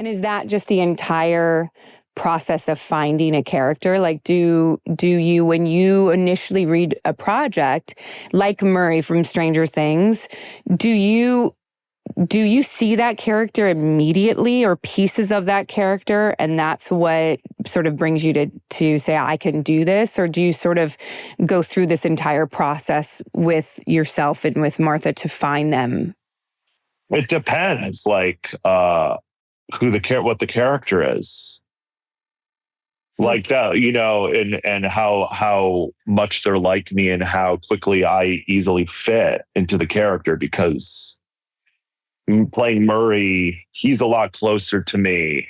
And is that just the entire process of finding a character? Like, do you, when you initially read a project like Murray from Stranger Things, do you see that character immediately or pieces of that character, and that's what sort of brings you to say, I can do this? Or do you sort of go through this entire process with yourself and with Martha to find them? It depends, like what the character is. Like that, and how much they're like me and how quickly I easily fit into the character, because playing Murray, he's a lot closer to me.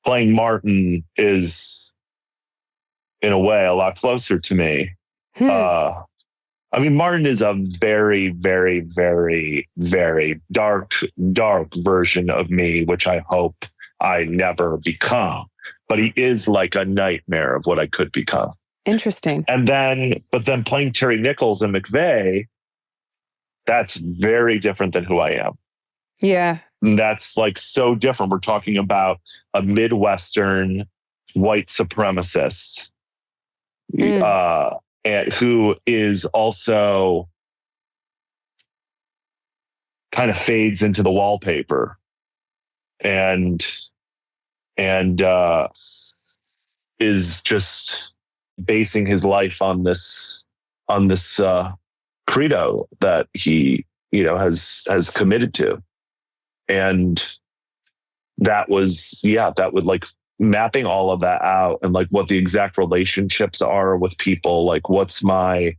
Playing Martin is, in a way, a lot closer to me. Martin is a very, very, very, very dark version of me, which I hope I never become. But he is like a nightmare of what I could become. Interesting. But then playing Terry Nichols and McVeigh, that's very different than who I am. Yeah. That's like so different. We're talking about a Midwestern white supremacist and who is also kind of fades into the wallpaper and is just basing his life on this credo that he has committed to. And that would like mapping all of that out and like what the exact relationships are with people. Like, what's my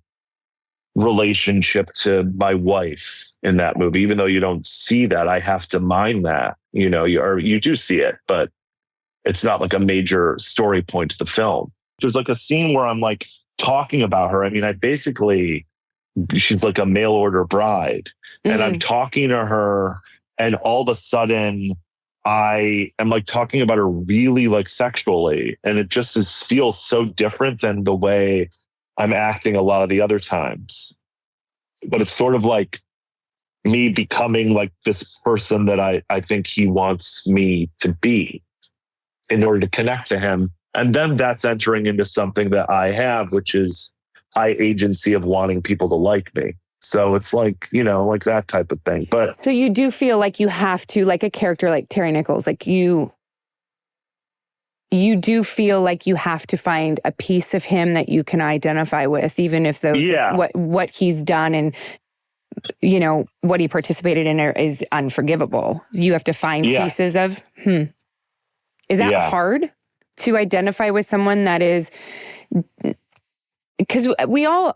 relationship to my wife in that movie? Even though you don't see that, I have to mind that, you do see it, but it's not like a major story point to the film. There's like a scene where I'm like talking about her. She's like a mail order bride, and I'm talking to her, and all of a sudden I am like talking about her really like sexually. And it just feels so different than the way I'm acting a lot of the other times. But it's sort of like me becoming like this person that I think he wants me to be in order to connect to him. And then that's entering into something that I have, which is high agency of wanting people to like me. So it's like, like that type of thing. But so you do feel like you have to, like a character like Terry Nichols, like you do feel like you have to find a piece of him that you can identify with, even if what he's done and, what he participated in is unforgivable. You have to find pieces of, Is that hard to identify with someone that is, because we all,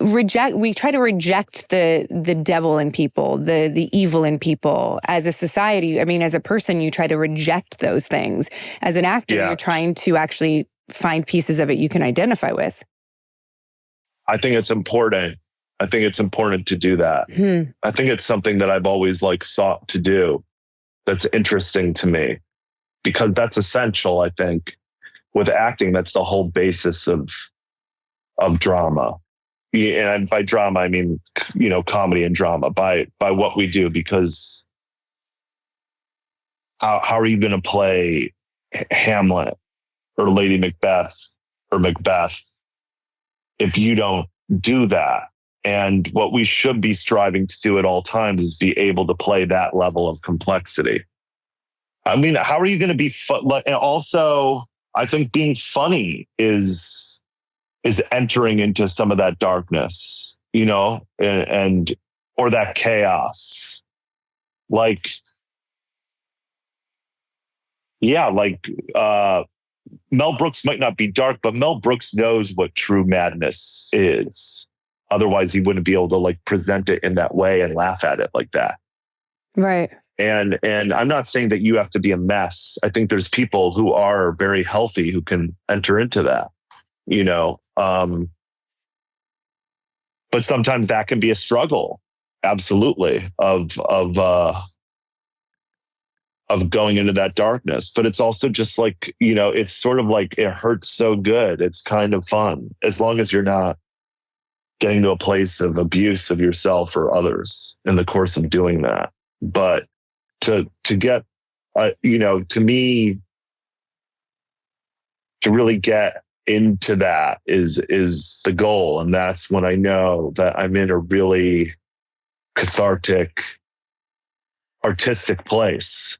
we try to reject the devil in people, the evil in people as a society. As a person, you try to reject those things. As an actor, you're trying to actually find pieces of it you can identify with. I think it's important. I think it's important to do that. I think it's something that I've always like sought to do. That's interesting to me, because that's essential. I think with acting, that's the whole basis of drama. And by drama, I mean, comedy and drama, by what we do, because how are you going to play Hamlet or Lady Macbeth or Macbeth if you don't do that? And what we should be striving to do at all times is be able to play that level of complexity. How are you going to be fun? And also, I think being funny is entering into some of that darkness, and or that chaos. Like, Mel Brooks might not be dark, but Mel Brooks knows what true madness is. Otherwise, he wouldn't be able to like present it in that way and laugh at it like that. Right. And I'm not saying that you have to be a mess. I think there's people who are very healthy who can enter into that, but sometimes that can be a struggle. Absolutely. Of going into that darkness. But it's also just like, it's sort of like, it hurts so good. It's kind of fun, as long as you're not getting to a place of abuse of yourself or others in the course of doing that. But to get to me, to really get into that is the goal. And that's when I know that I'm in a really cathartic, artistic place.